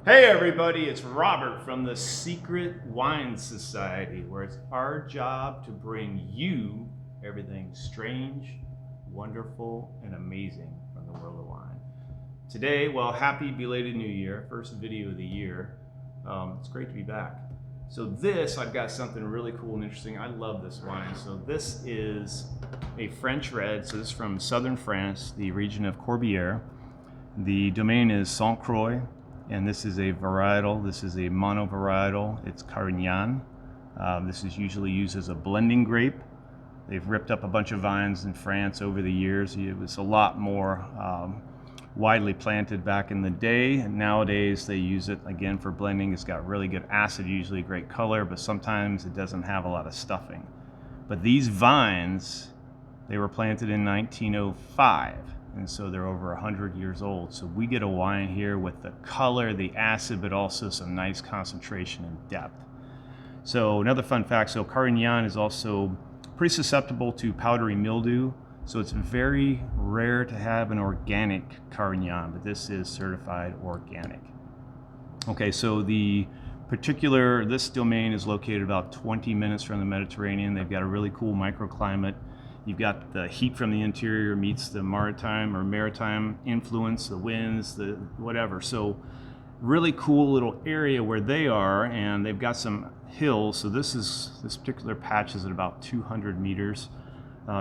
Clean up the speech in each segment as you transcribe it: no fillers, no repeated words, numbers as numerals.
Hey everybody, it's Robert from the Secret Wine Society, where it's our job to bring you everything strange, wonderful, and amazing from the world of wine. Today, well, happy belated New Year, first video of the year. It's great to be back. So I've got something really cool and interesting. I love this wine. So this is a French red. So this is from southern France, the region of Corbière. The domain is Sainte Croix, and this is a varietal. This is a monovarietal. It's Carignan. This is usually used as a blending grape. They've ripped up a bunch of vines in France over the years. It was a lot more widely planted back in the day, and nowadays they use it again for blending. It's got really good acid, usually great color, but sometimes it doesn't have a lot of stuffing. But these vines, they were planted in 1905, and so they're over 100 years old. So we get a wine here with the color, the acid, but also some nice concentration and depth. So another fun fact, so Carignan is also pretty susceptible to powdery mildew. So it's very rare to have an organic Carignan, but this is certified organic. Okay, so this domain is located about 20 minutes from the Mediterranean. They've got a really cool microclimate. You've got the heat from the interior meets the maritime influence, the winds, the whatever. So really cool little area where they are, and they've got some hills. So this particular patch is at about 200 meters.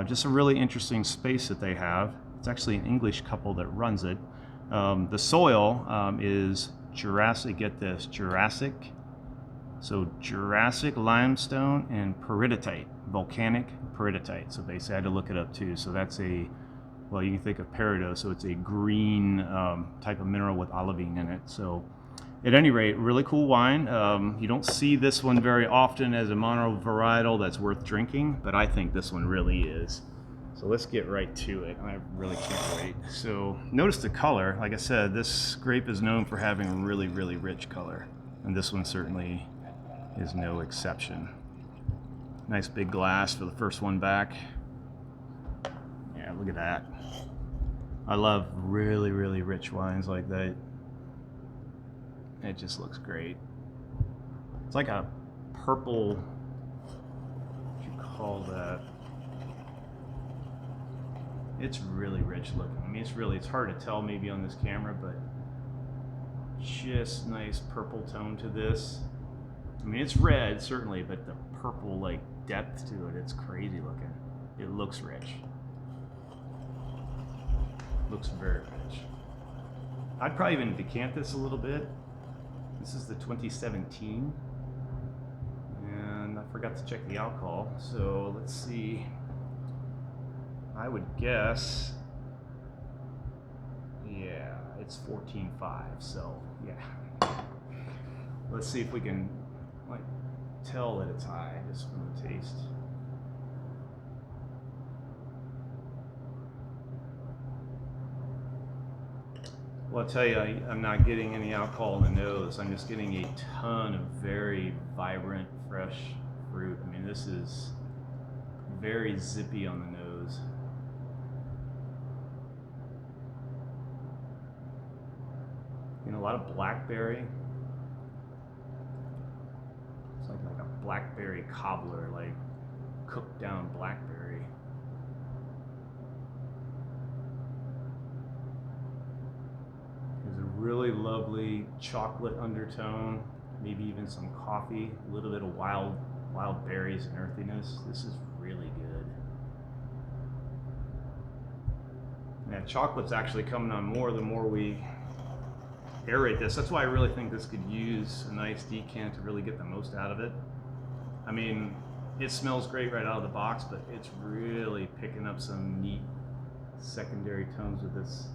Just a really interesting space that they have. It's actually an English couple that runs it. The soil is Jurassic, get this, Jurassic. So Jurassic limestone and peridotite, volcanic peridotite. So basically I had to look it up too. So that's well, you can think of peridot, so it's a green type of mineral with olivine in it. So at any rate, really cool wine. You don't see this one very often as a monovarietal that's worth drinking, but I think this one really is. So let's get right to it. I really can't wait. So notice the color. Like I said, this grape is known for having really, really rich color, and this one certainly is no exception. Nice big glass for the first one back. Yeah, look at that. I love really, really rich wines like that. It just looks great. It's like a purple, what you call that? It's really rich looking. I mean, it's hard to tell maybe on this camera, but just nice purple tone to this. I mean, it's red certainly, but the purple like depth to it, it's crazy looking. It looks rich. Looks very rich. I'd probably even decant this a little bit. This is the 2017, and I forgot to check the alcohol, so let's see. I would guess, yeah, it's 14.5, so yeah. Let's see if we can like tell that it's high just from the taste. Well, I'll tell you, I'm not getting any alcohol in the nose. I'm just getting a ton of very vibrant, fresh fruit. I mean, this is very zippy on the nose. You know, a lot of blackberry. It's like a blackberry cobbler, like cooked down blackberry. There's a really lovely chocolate undertone, maybe even some coffee, a little bit of wild berries and earthiness. This is really good. Yeah, chocolate's actually coming on more the more we aerate this. That's why I really think this could use a nice decant to really get the most out of it. I mean, it smells great right out of the box, but it's really picking up some neat secondary tones with this.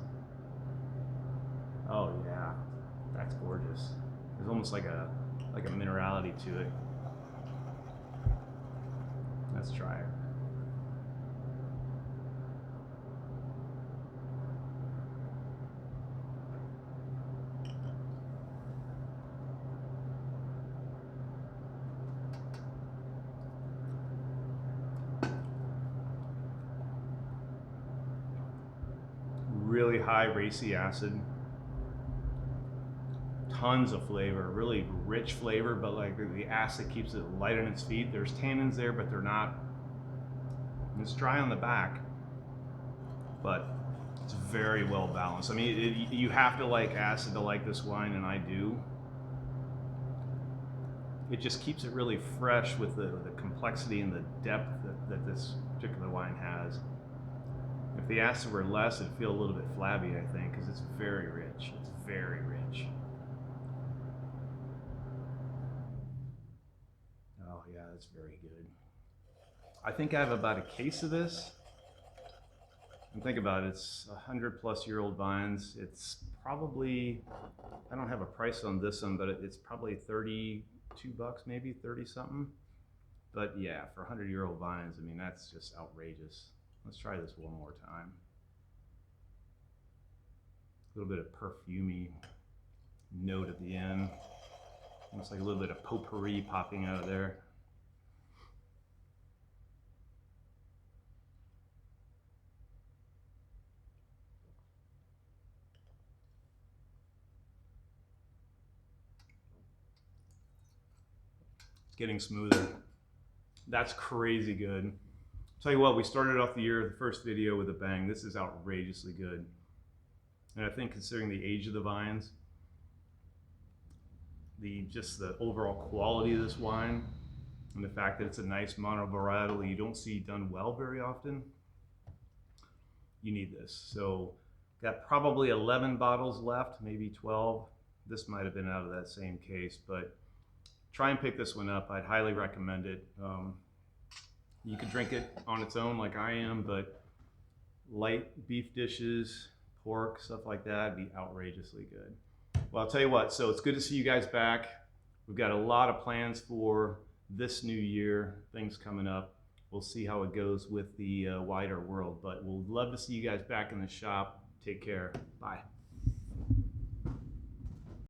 Oh yeah, that's gorgeous. There's almost like a minerality to it. Let's try it. Really high racy acid, tons of flavor, really rich flavor, but like the acid keeps it light on its feet. There's tannins there, but they're not. It's dry on the back, but it's very well balanced. I mean, you have to like acid to like this wine, and I do. It just keeps it really fresh with the complexity and the depth that this particular wine has. If the acid were less, it'd feel a little bit flabby, I think, because it's very rich. It's very rich. Oh yeah, that's very good. I think I have about a case of this. And think about it, it's 100+ year old vines. It's probably, I don't have a price on this one, but it's probably $32, maybe 30 something. But yeah, for 100-year-old vines, I mean, that's just outrageous. Let's try this one more time. A little bit of perfumey note at the end. Almost like a little bit of potpourri popping out of there. It's getting smoother. That's crazy good. Tell you what, we started off the year, the first video, with a bang. This is outrageously good. And I think considering the age of the vines, just the overall quality of this wine, and the fact that it's a nice monovarietal you don't see done well very often, you need this. So got probably 11 bottles left, maybe 12. This might have been out of that same case, but try and pick this one up. I'd highly recommend it. You could drink it on its own like I am, but light beef dishes, pork, stuff like that would be outrageously good. Well, I'll tell you what, so it's good to see you guys back. We've got a lot of plans for this new year, things coming up. We'll see how it goes with the wider world, but we'll love to see you guys back in the shop. Take care. Bye.